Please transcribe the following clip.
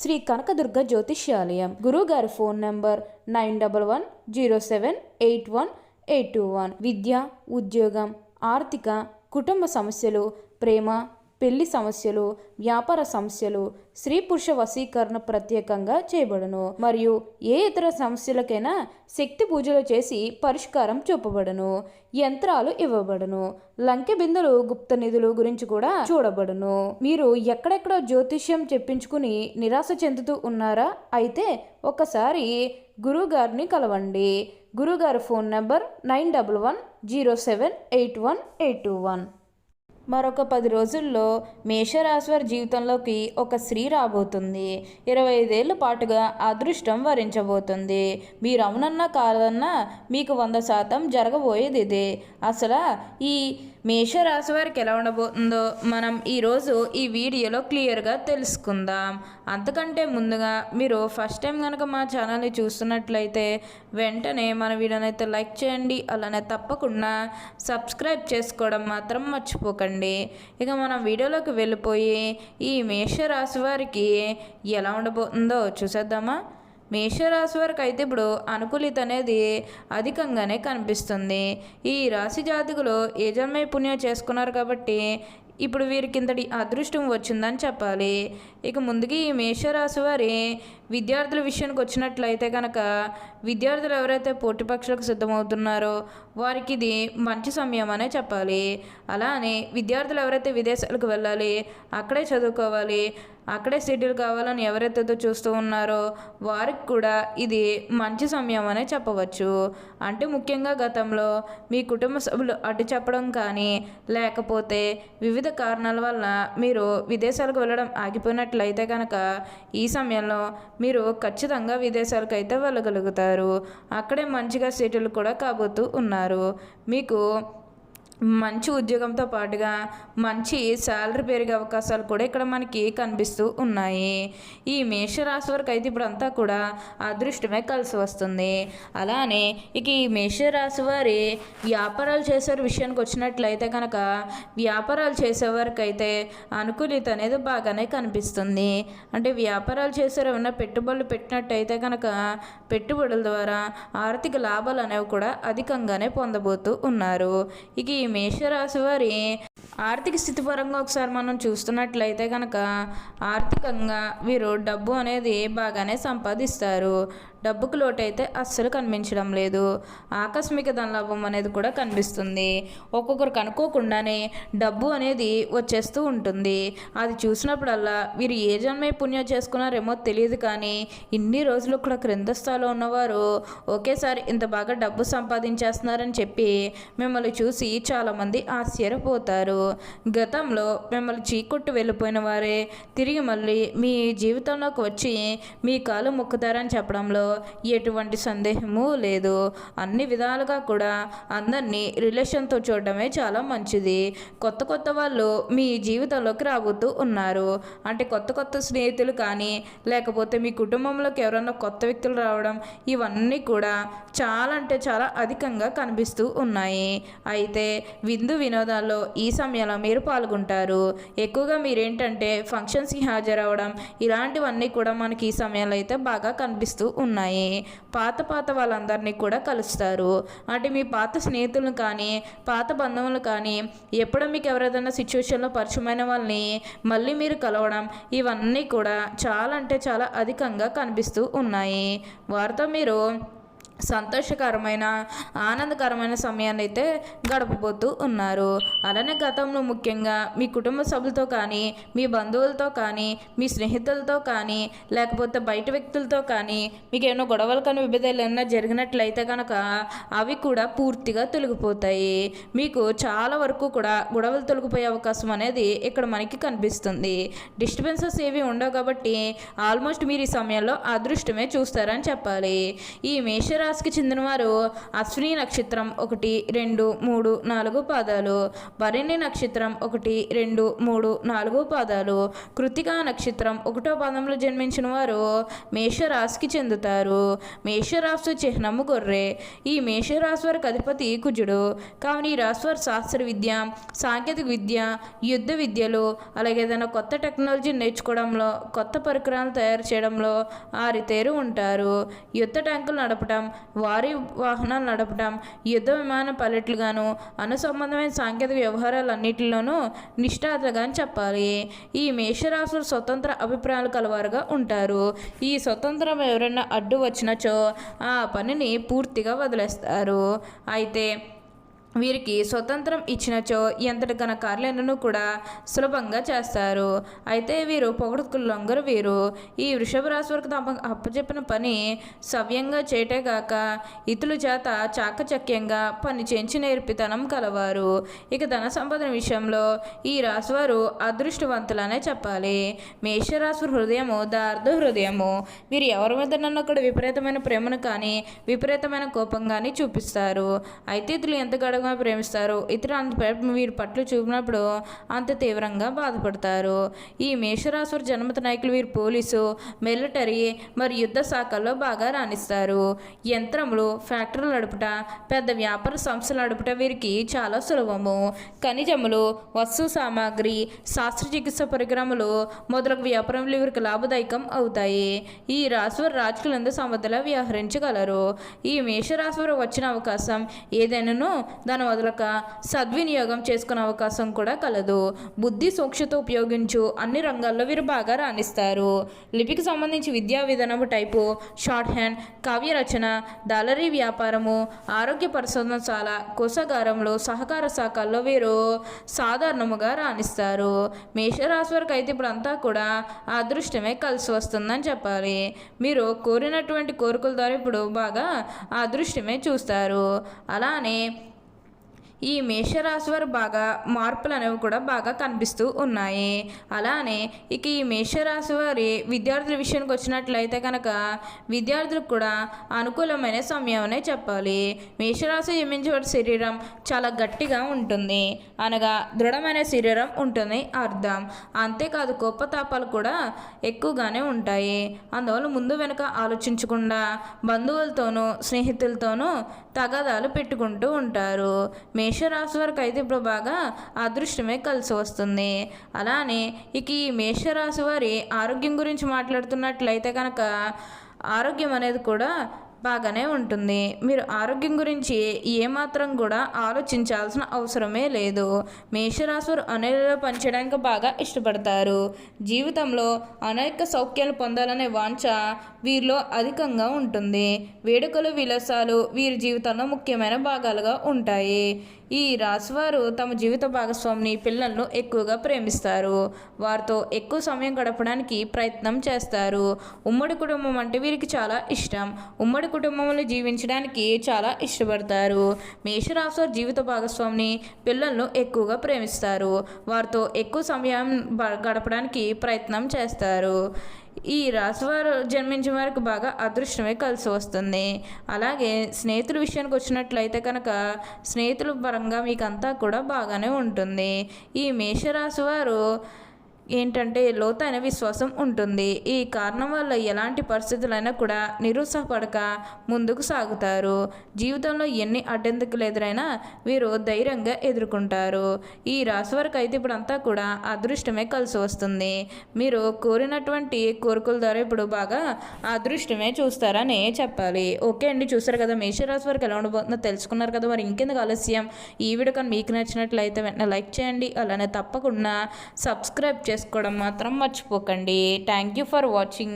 శ్రీ కనకదుర్గ జ్యోతిష్యాలయం. గురువుగారి phone number 9117781821. విద్య, ఉద్యోగం, ఆర్థిక, కుటుంబ సమస్యలు, ప్రేమ, పెళ్లి సమస్యలు, వ్యాపార సమస్యలు, స్త్రీ పురుష వశీకరణ ప్రత్యేకంగా చేయబడును. మరియు ఏ ఇతర సమస్యలకైనా శక్తి పూజలు చేసి పరిష్కారం చూపబడును. యంత్రాలు ఇవ్వబడును. లంకె బిందులు, గుప్త నిధులు గురించి కూడా చూడబడును. మీరు ఎక్కడెక్కడో జ్యోతిష్యం చెప్పించుకుని నిరాశ చెందుతూ ఉన్నారా? అయితే ఒకసారి గురువుగారిని కలవండి. గురువుగారి ఫోన్ నంబర్ 9110781821. మరొక 10 రోజుల్లో మేషరాశి వారి జీవితంలోకి ఒక స్త్రీ రాబోతుంది. 25 ఏళ్ల పాటుగా అదృష్టం వరించబోతుంది. మీరు అవునన్నా కాదన్నా మీకు 100% జరగబోయేది ఇదే. అసలు ఈ మేషరాశి వారికి ఎలా ఉండబోతుందో మనం ఈరోజు ఈ వీడియోలో క్లియర్గా తెలుసుకుందాం. అంతకంటే ముందుగా మీరు ఫస్ట్ టైం కనుక మా ఛానల్ని చూస్తున్నట్లయితే వెంటనే మన వీడియోని అయితే లైక్ చేయండి. అలానే తప్పకుండా సబ్స్క్రైబ్ చేసుకోవడం మాత్రం మర్చిపోకండి. ఇక మనం వీడియోలోకి వెళ్ళిపోయి ఈ మేషరాశి వారికి ఎలా ఉండబోతుందో చూసేద్దామా. మేషరాశి వారికి అయితే ఇప్పుడు అనుకూలిత అనేది అధికంగానే కనిపిస్తుంది. ఈ రాశి జాతకులు ఏ జన్మ పుణ్యం చేసుకున్నారు కాబట్టి ఇప్పుడు వీరికి ఇంతటి అదృష్టం వచ్చిందని చెప్పాలి. ఇక ముందుకి ఈ మేషరాశి వారి విద్యార్థుల విషయానికి వచ్చినట్లయితే కనుక విద్యార్థులు ఎవరైతే పోటీ పరీక్షలకు సిద్ధమవుతున్నారో వారికి ఇది మంచి సమయం అనే చెప్పాలి. అలానే విద్యార్థులు ఎవరైతే విదేశాలకు వెళ్ళాలి, అక్కడే చదువుకోవాలి, అక్కడే సెటిల్ కావాలని ఎవరైతే చూస్తూ ఉన్నారో వారికి కూడా ఇది మంచి సమయం అనే చెప్పవచ్చు. అంటే ముఖ్యంగా గతంలో మీ కుటుంబ సభ్యులు అడ్డు చెప్పడం కానీ లేకపోతే వివిధ కారణాల వల్ల మీరు విదేశాలకు వెళ్ళడం ఆగిపోయినట్లయితే కనుక ఈ సమయంలో మీరు ఖచ్చితంగా విదేశాలకు అయితే వెళ్ళగలుగుతారు. అక్కడే మంచిగా సెటిల్ కూడా కాబోతూ ఉన్నారు. మీకు మంచి ఉద్యోగంతో పాటుగా మంచి శాలరీ పెరిగే అవకాశాలు కూడా ఇక్కడ మనకి కనిపిస్తూ ఉన్నాయి. ఈ మేషరాశి వరకు అయితే ఇప్పుడు అంతా కూడా అదృష్టమే కలిసి వస్తుంది. అలానే ఇక ఈ మేషరాశి వారి వ్యాపారాలు చేసే విషయానికి వచ్చినట్లయితే కనుక వ్యాపారాలు చేసేవారికి అయితే అనుకూలిత అనేది బాగానే కనిపిస్తుంది. అంటే వ్యాపారాలు చేసే ఏమైనా పెట్టుబడులు పెట్టినట్టయితే కనుక పెట్టుబడుల ద్వారా ఆర్థిక లాభాలు అనేవి కూడా అధికంగానే పొందబోతూ ఉన్నారు. ఇక ఈ మేషరాశి వారి ఆర్థిక స్థితి పరంగా ఒకసారి మనం చూస్తున్నట్లయితే కనుక ఆర్థికంగా వీరు డబ్బు అనేది బాగానే సంపాదిస్తారు. డబ్బుకు లోటైతే అస్సలు కనిపించడం లేదు. ఆకస్మిక ధనలాభం అనేది కూడా కనిపిస్తుంది. ఒక్కొక్కరికి అనుకోకుండానే డబ్బు అనేది వచ్చేస్తూ ఉంటుంది. అది చూసినప్పుడల్లా వీరు ఏ జన్మే పుణ్యం చేసుకున్నారేమో తెలియదు, కానీ ఇన్ని రోజులు కూడా క్రింద స్థాయిలో ఉన్నవారు ఒకేసారి ఇంత బాగా డబ్బు సంపాదించేస్తున్నారని చెప్పి మిమ్మల్ని చూసి చాలామంది ఆశ్చర్యపోతారు. గతంలో మిమ్మల్ని చీకొట్టు వెళ్ళిపోయిన వారే తిరిగి మళ్ళీ మీ జీవితంలోకి వచ్చి మీ కాలు మొక్కుతారని చెప్పడంలో ఎటువంటి సందేహము లేదు. అన్ని విధాలుగా కూడా అందరినీ రిలేషన్తో చూడడమే చాలా మంచిది. కొత్త కొత్త వాళ్ళు మీ జీవితంలోకి రాబోతూ ఉన్నారు. అంటే కొత్త కొత్త స్నేహితులు కానీ లేకపోతే మీ కుటుంబంలోకి ఎవరైనా కొత్త వ్యక్తులు రావడం ఇవన్నీ కూడా చాలా అంటే చాలా అధికంగా కనిపిస్తూ ఉన్నాయి. అయితే విందు వినోదాల్లో ఈ సమయంలో మీరు పాల్గొంటారు. ఎక్కువగా మీరేంటంటే ఫంక్షన్స్కి హాజరవడం ఇలాంటివన్నీ కూడా మనకి ఈ సమయంలో అయితే బాగా కనిపిస్తూ ఉన్నాయి. పాత వాళ్ళందరినీ కూడా కలుస్తారు. అంటే మీ పాత స్నేహితులను కానీ పాత బంధువులు కానీ ఎప్పుడో మీకు ఎవరైనా సిచ్యువేషన్లో పరిచయమైన వాళ్ళని మళ్ళీ మీరు కలవడం ఇవన్నీ కూడా చాలా అంటే చాలా అధికంగా కనిపిస్తూ ఉన్నాయి. వారితో మీరు సంతోషకరమైన ఆనందకరమైన సమయాన్ని అయితే గడపబోతూ ఉన్నారు. అలానే గతంలో ముఖ్యంగా మీ కుటుంబ సభ్యులతో కానీ మీ బంధువులతో కానీ మీ స్నేహితులతో కానీ లేకపోతే బయట వ్యక్తులతో కానీ మీకు ఏమైనా గొడవలు కానీ విభేదాలు ఏమైనా జరిగినట్లయితే కనుక అవి కూడా పూర్తిగా తొలగిపోతాయి. మీకు చాలా వరకు కూడా గొడవలు తొలగిపోయే అవకాశం అనేది ఇక్కడ మనకి కనిపిస్తుంది. డిస్టర్బెన్సెస్ ఏవి ఉండవు కాబట్టి ఆల్మోస్ట్ మీరు ఈ సమయంలో అదృష్టమే చూస్తారని చెప్పాలి. ఈ మేషరాశి మేషరాశికి చెందినవారు అశ్విని నక్షత్రం 1, 2, 3, 4 పాదాలు, భరణి నక్షత్రం 1, 2, 3, 4 పాదాలు, కృత్తికా నక్షత్రం 1వ పాదంలో జన్మించిన వారు మేషరాశికి చెందుతారు. మేషరాశి చిహ్నము గొర్రె. ఈ మేషరాశి వారికి అధిపతి కుజుడు. కావున ఈ రాశి వారు శాస్త్ర విద్య, సాంకేతిక విద్య, యుద్ధ విద్యలో, అలాగే ఏదైనా కొత్త టెక్నాలజీ నేర్చుకోవడంలో, కొత్త పరికరాలు తయారు చేయడంలో ఆరితేరు ఉంటారు. యుద్ధ ట్యాంకులు నడపటం, వారి వాహనాలు నడపటం, యుద్ధ విమాన పైలట్లుగాను, అనుసంబంధమైన సాంకేతిక వ్యవహారాలన్నింటిలోనూ నిష్ఠాతగా చెప్పాలి. ఈ మేషరాశులు స్వతంత్ర అభిప్రాయాలు కలవారుగా ఉంటారు. ఈ స్వతంత్రం ఎవరైనా అడ్డు వచ్చినచో ఆ పనిని పూర్తిగా వదిలేస్తారు. అయితే వీరికి స్వతంత్రం ఇచ్చినచో ఎంతటి ఘన కార్యాలను కూడా సులభంగా చేస్తారు. అయితే వీరు పొగడుకులు లొంగరు. వీరు ఈ వృషభ రాశి వారికి తమ అప్పచెప్పిన పని సవ్యంగా చేయటేగాక ఇతరుల చేత చాకచక్యంగా పని చేయించి నేర్పితనం కలవారు. ఇక ధన సంపాదన విషయంలో ఈ రాశివారు అదృష్టవంతులనే చెప్పాలి. మేషరాశి హృదయము దార్ధ హృదయము. వీరు ఎవరి మీద నన్ను కూడా విపరీతమైన ప్రేమను కానీ విపరీతమైన కోపం కానీ చూపిస్తారు. అయితే ఇతరులు ఎంత ప్రేమిస్తారు. ఇతర వీరి పట్ల చూపినప్పుడు అంత తీవ్రంగా బాధపడతారు. ఈ మేషరాశి జన్మత నాయకులు వీరు పోలీసు, మిలిటరీ మరియు యుద్ధ శాఖల్లో బాగా రాణిస్తారు. యంత్రములు, ఫ్యాక్టరీలు నడుపుట, పెద్ద వ్యాపార సంస్థలు నడుపుట వీరికి చాలా సులభము. ఖనిజములు, వస్తు సామాగ్రి, శస్త్రచికిత్స పరికరములు మొదలగు వ్యాపారములు వీరికి లాభదాయకం అవుతాయి. ఈ రాశివారు రాజకీయాలందు సమర్థలా వ్యవహరించగలరు. ఈ మేషరాశి వారు వచ్చిన అవకాశం ఏదైనాను దాని వదలక సద్వినియోగం చేసుకునే అవకాశం కూడా కలదు. బుద్ధి సూక్ష్మత ఉపయోగించు అన్ని రంగాల్లో వీరు బాగా రాణిస్తారు. లిపికి సంబంధించి విద్యా విధానము టైపు, షార్ట్ హ్యాండ్, కావ్య రచన, డాలరీ వ్యాపారము, ఆరోగ్య పరిశోధనశాల, కోశాగారంలో, సహకార శాఖల్లో వీరు సాధారణముగా రాణిస్తారు. మేషరాశి వారికి అయితే ఇప్పుడు అంతా కూడా అదృష్టమే కలిసి వస్తుందని చెప్పాలి. మీరు కోరినటువంటి కోరికల ద్వారా ఇప్పుడు బాగా అదృష్టమే చూస్తారు. అలానే ఈ మేషరాశి వారు బాగా మార్పులు అనేవి కూడా బాగా కనిపిస్తూ ఉన్నాయి. అలానే ఇక ఈ మేషరాశి వారి విద్యార్థుల విషయానికి వచ్చినట్లయితే కనుక విద్యార్థులకు కూడా అనుకూలమైన సమయం అనే చెప్పాలి. మేషరాశి జన్మించే శరీరం చాలా గట్టిగా ఉంటుంది, అనగా దృఢమైన శరీరం ఉంటుంది అర్థం. అంతేకాదు కోపతాపాలు కూడా ఎక్కువగానే ఉంటాయి. అందువల్ల ముందు వెనుక ఆలోచించకుండా బంధువులతోనూ స్నేహితులతోనూ తగాదాలు పెట్టుకుంటూ ఉంటారు. మేషరాశి వారికి అయితే ఇప్పుడు బాగా అదృష్టమే కలిసి వస్తుంది. అలానే ఇక ఈ మేషరాశి వారి ఆరోగ్యం గురించి మాట్లాడుతున్నట్లయితే కనుక ఆరోగ్యం అనేది కూడా బాగానే ఉంటుంది. మీరు ఆరోగ్యం గురించి ఏమాత్రం కూడా ఆలోచించాల్సిన అవసరమే లేదు. మేషరాశులు అనేకలో పనిచేయడానికి బాగా ఇష్టపడతారు. జీవితంలో అనేక సౌఖ్యాలు పొందాలనే వాంఛ వీరిలో అధికంగా ఉంటుంది. వేడుకలు, విలాసాలు వీరి జీవితంలో ముఖ్యమైన భాగాలుగా ఉంటాయి. ఈ రాశివారు తమ జీవిత భాగస్వామిని, పిల్లలను ఎక్కువగా ప్రేమిస్తారు. వారితో ఎక్కువ సమయం గడపడానికి ప్రయత్నం చేస్తారు. ఉమ్మడి కుటుంబం అంటే వీరికి చాలా ఇష్టం. ఉమ్మడి కుటుంబంలో జీవించడానికి చాలా ఇష్టపడతారు. మేషరాశి జీవిత భాగస్వామిని, పిల్లలను ఎక్కువగా ప్రేమిస్తారు. వారితో ఎక్కువ సమయం గడపడానికి ప్రయత్నం చేస్తారు. ఈ రాశివారు జన్మించిన వారికి బాగా అదృష్టమే కలిసి వస్తుంది. అలాగే స్నేహితుల విషయానికి వచ్చినట్లయితే కనుక స్నేహితుల పరంగా మీకు అంతా కూడా బాగానే ఉంటుంది. ఈ మేషరాశి వారు ఏంటంటే లోతైన విశ్వాసం ఉంటుంది. ఈ కారణం వల్ల ఎలాంటి పరిస్థితులైనా కూడా నిరుత్సాహపడక ముందుకు సాగుతారు. జీవితంలో ఎన్ని అడ్డంకులు ఎదురైనా వీరు ధైర్యంగా ఎదుర్కొంటారు. ఈ రాశి వారికి అయితే ఇప్పుడు అంతా కూడా అదృష్టమే కలిసి వస్తుంది. మీరు కోరినటువంటి కోరికల ద్వారా ఇప్పుడు బాగా అదృష్టమే చూస్తారని చెప్పాలి. ఓకే అండి, చూసారు కదా మేషరాశి వారికి ఎలా ఉండబోతుందో తెలుసుకున్నారు కదా. మరి ఇంకెందుకు ఆలస్యం, ఈ వీడియో కానీ మీకు నచ్చినట్లయితే వెంటనే లైక్ చేయండి. అలానే తప్పకుండా సబ్స్క్రైబ్ చేసుకోవడం మాత్రం మర్చిపోకండి. Thank you for watching.